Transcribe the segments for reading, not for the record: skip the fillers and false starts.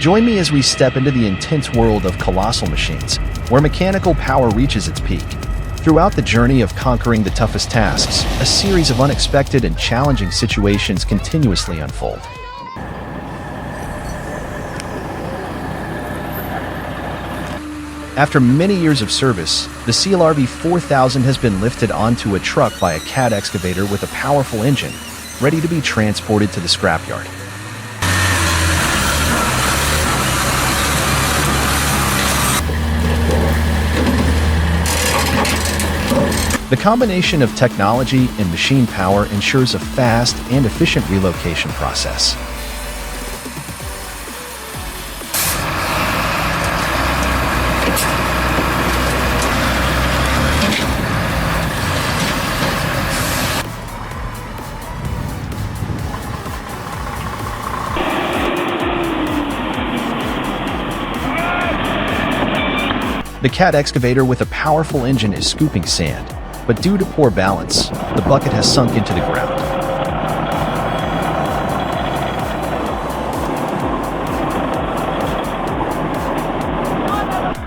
Join me as we step into the intense world of colossal machines, where mechanical power reaches its peak. Throughout the journey of conquering the toughest tasks, a series of unexpected and challenging situations continuously unfold. After many years of service, the CLRV 4000 has been lifted onto a truck by a CAT excavator with a powerful engine, ready to be transported to the scrapyard. The combination of technology and machine power ensures a fast and efficient relocation process. The CAT excavator with a powerful engine is scooping sand, but due to poor balance, the bucket has sunk into the ground.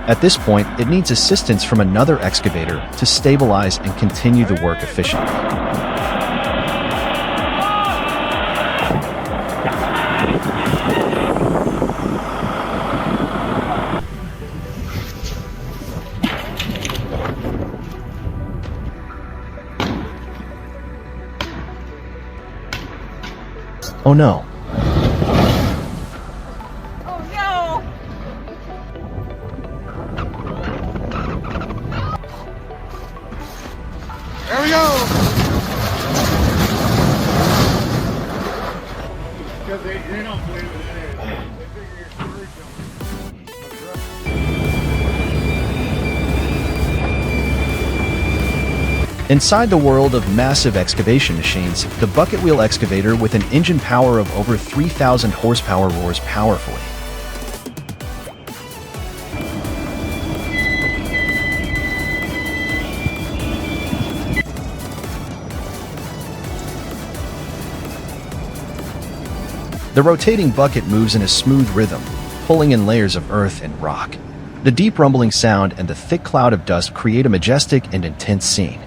At this point, it needs assistance from another excavator to stabilize and continue the work efficiently. Oh no. Oh no! There we go! Because they don't believe it is. They figure you're spiritual. Inside the world of massive excavation machines, the bucket wheel excavator with an engine power of over 3,000 horsepower roars powerfully. The rotating bucket moves in a smooth rhythm, pulling in layers of earth and rock. The deep rumbling sound and the thick cloud of dust create a majestic and intense scene.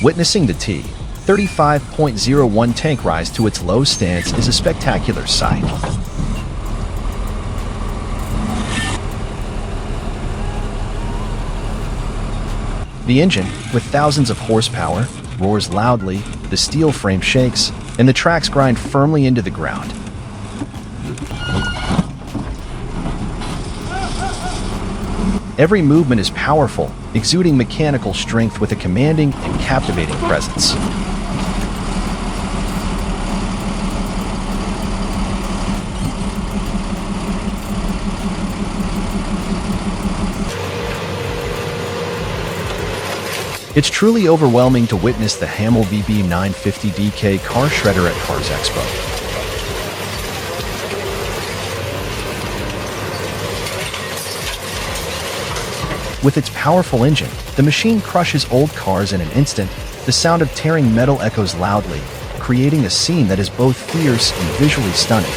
Witnessing the T-35.01 tank rise to its low stance is a spectacular sight. The engine, with thousands of horsepower, roars loudly, the steel frame shakes, and the tracks grind firmly into the ground. Every movement is powerful, exuding mechanical strength with a commanding and captivating presence. It's truly overwhelming to witness the Hamel VB 950DK car shredder at Cars Expo. With its powerful engine, the machine crushes old cars in an instant. The sound of tearing metal echoes loudly, creating a scene that is both fierce and visually stunning.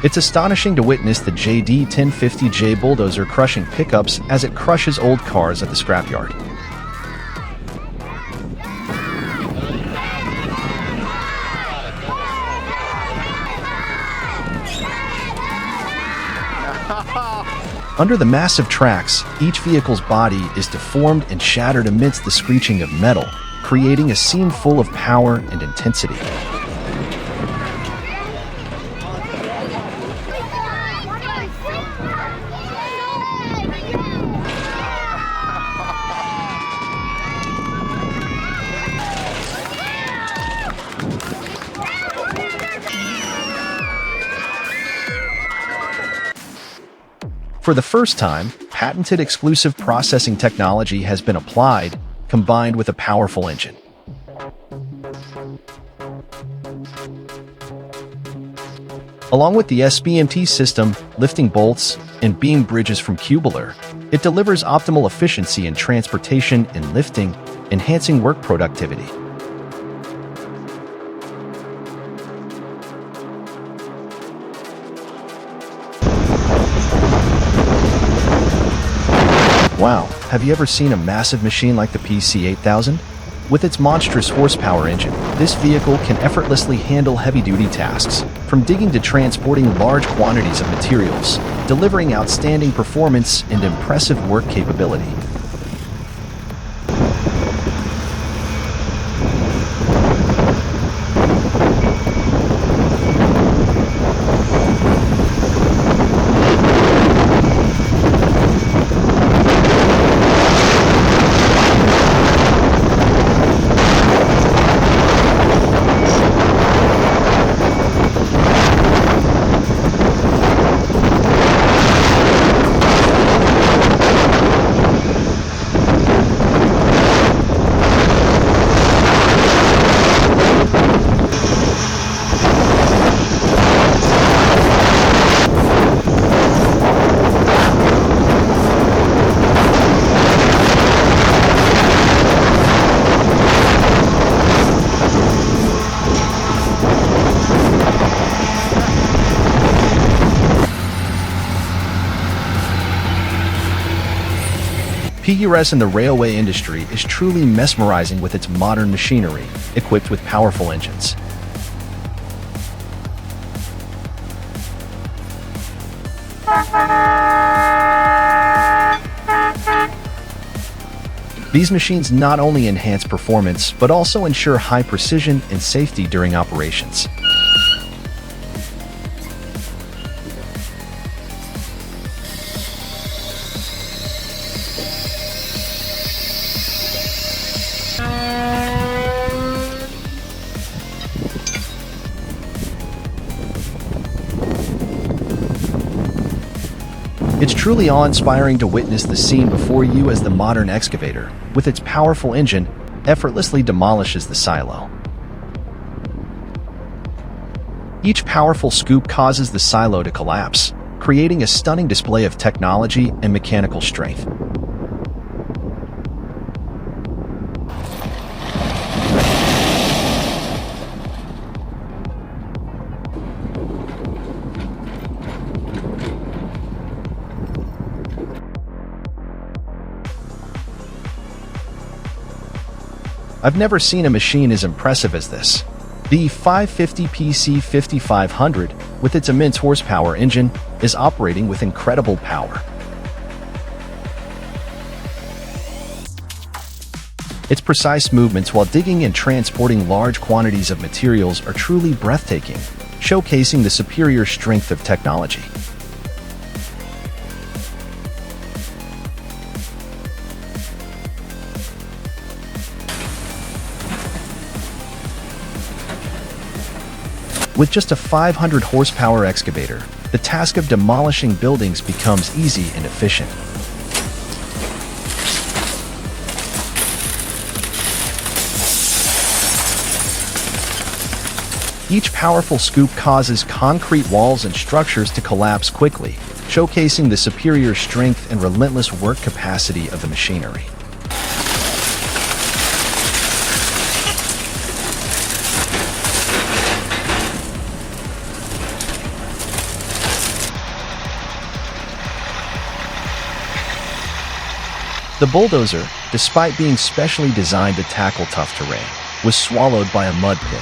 It's astonishing to witness the JD-1050J bulldozer crushing pickups as it crushes old cars at the scrapyard. Under the massive tracks, each vehicle's body is deformed and shattered amidst the screeching of metal, creating a scene full of power and intensity. For the first time, patented exclusive processing technology has been applied, combined with a powerful engine. Along with the SBMT system, lifting bolts, and beam bridges from Cubular, it delivers optimal efficiency in transportation and lifting, enhancing work productivity. Wow, have you ever seen a massive machine like the PC8000? With its monstrous horsepower engine, this vehicle can effortlessly handle heavy-duty tasks, from digging to transporting large quantities of materials, delivering outstanding performance and impressive work capability. PURS in the railway industry is truly mesmerizing with its modern machinery, equipped with powerful engines. These machines not only enhance performance, but also ensure high precision and safety during operations. It's truly awe-inspiring to witness the scene before you as the modern excavator, with its powerful engine, effortlessly demolishes the silo. Each powerful scoop causes the silo to collapse, creating a stunning display of technology and mechanical strength. I've never seen a machine as impressive as this. The 550 PC 5500, with its immense horsepower engine, is operating with incredible power. Its precise movements while digging and transporting large quantities of materials are truly breathtaking, showcasing the superior strength of technology. With just a 500 horsepower excavator, the task of demolishing buildings becomes easy and efficient. Each powerful scoop causes concrete walls and structures to collapse quickly, showcasing the superior strength and relentless work capacity of the machinery. The bulldozer, despite being specially designed to tackle tough terrain, was swallowed by a mud pit.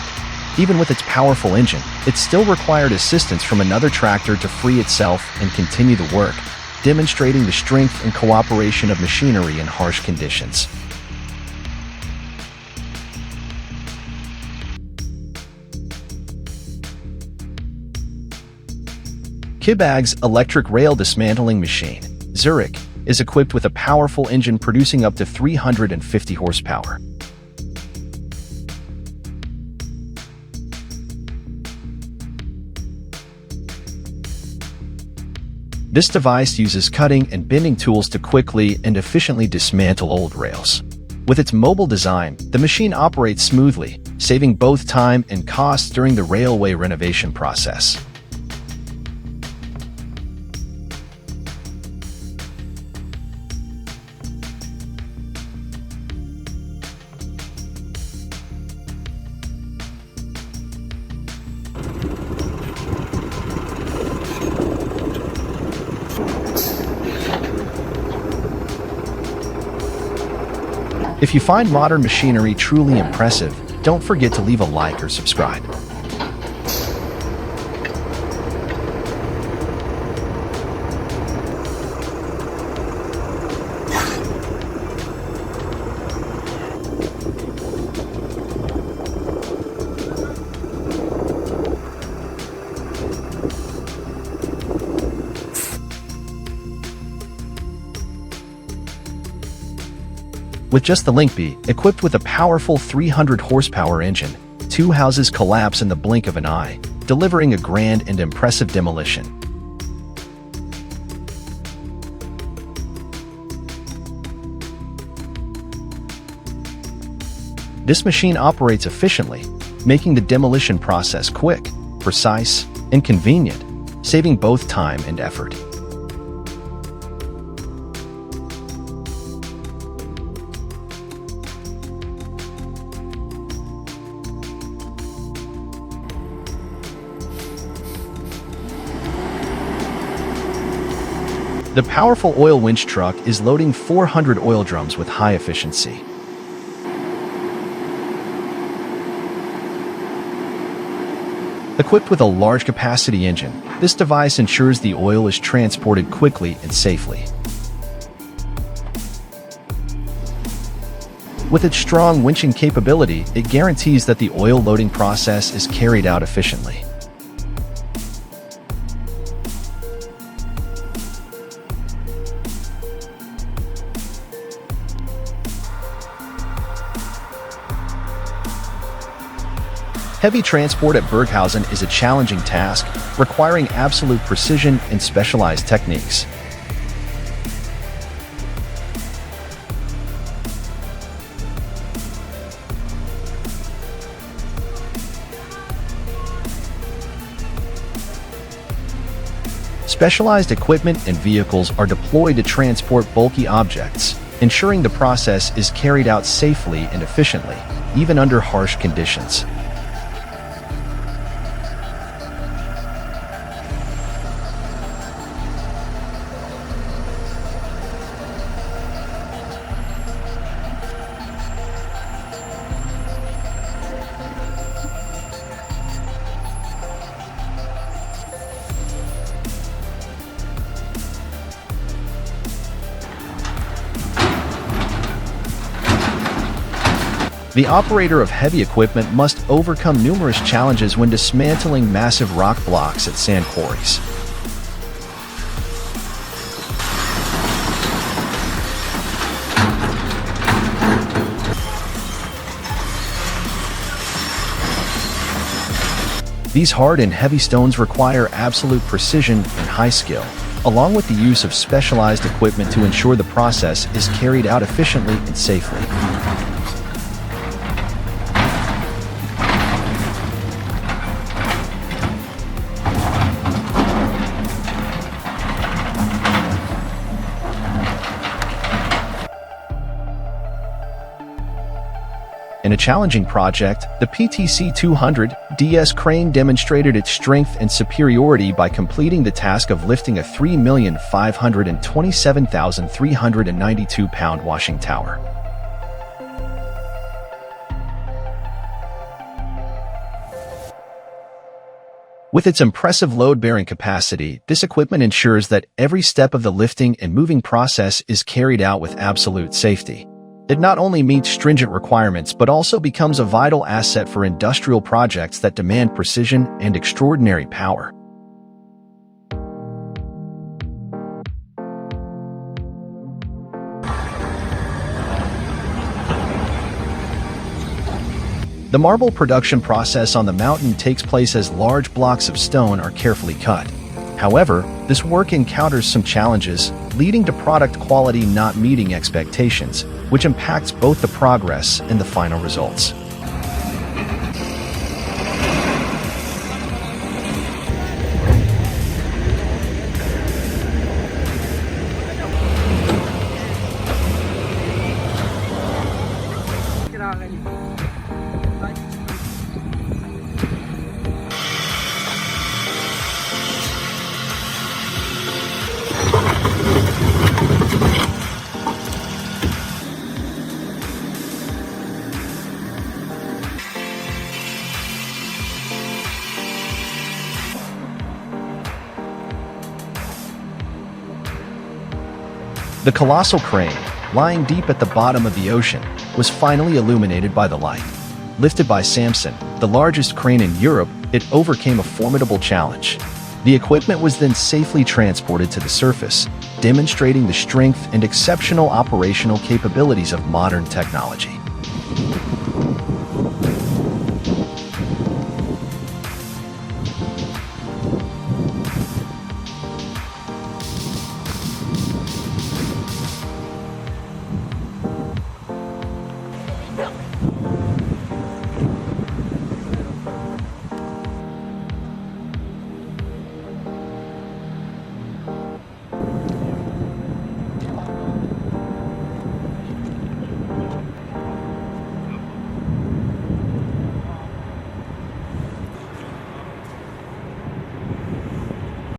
Even with its powerful engine, it still required assistance from another tractor to free itself and continue the work, demonstrating the strength and cooperation of machinery in harsh conditions. Kibag's electric rail dismantling machine, Zurich, is equipped with a powerful engine producing up to 350 horsepower. This device uses cutting and bending tools to quickly and efficiently dismantle old rails. With its mobile design, the machine operates smoothly, saving both time and costs during the railway renovation process. If you find modern machinery truly impressive, don't forget to leave a like or subscribe. With just the link B, equipped with a powerful 300 horsepower engine, two houses collapse in the blink of an eye, delivering a grand and impressive demolition. This machine operates efficiently, making the demolition process quick, precise, and convenient, saving both time and effort. The powerful oil winch truck is loading 400 oil drums with high efficiency. Equipped with a large capacity engine, this device ensures the oil is transported quickly and safely. With its strong winching capability, it guarantees that the oil loading process is carried out efficiently. Heavy transport at Berghausen is a challenging task, requiring absolute precision and specialized techniques. Specialized equipment and vehicles are deployed to transport bulky objects, ensuring the process is carried out safely and efficiently, even under harsh conditions. The operator of heavy equipment must overcome numerous challenges when dismantling massive rock blocks at sand quarries. These hard and heavy stones require absolute precision and high skill, along with the use of specialized equipment to ensure the process is carried out efficiently and safely. In a challenging project, the PTC-200DS crane demonstrated its strength and superiority by completing the task of lifting a 3,527,392-pound washing tower. With its impressive load-bearing capacity, this equipment ensures that every step of the lifting and moving process is carried out with absolute safety. It not only meets stringent requirements but also becomes a vital asset for industrial projects that demand precision and extraordinary power. The marble production process on the mountain takes place as large blocks of stone are carefully cut. However, this work encounters some challenges, leading to product quality not meeting expectations, which impacts both the progress and the final results. The colossal crane, lying deep at the bottom of the ocean, was finally illuminated by the light. Lifted by Samson, the largest crane in Europe, it overcame a formidable challenge. The equipment was then safely transported to the surface, demonstrating the strength and exceptional operational capabilities of modern technology.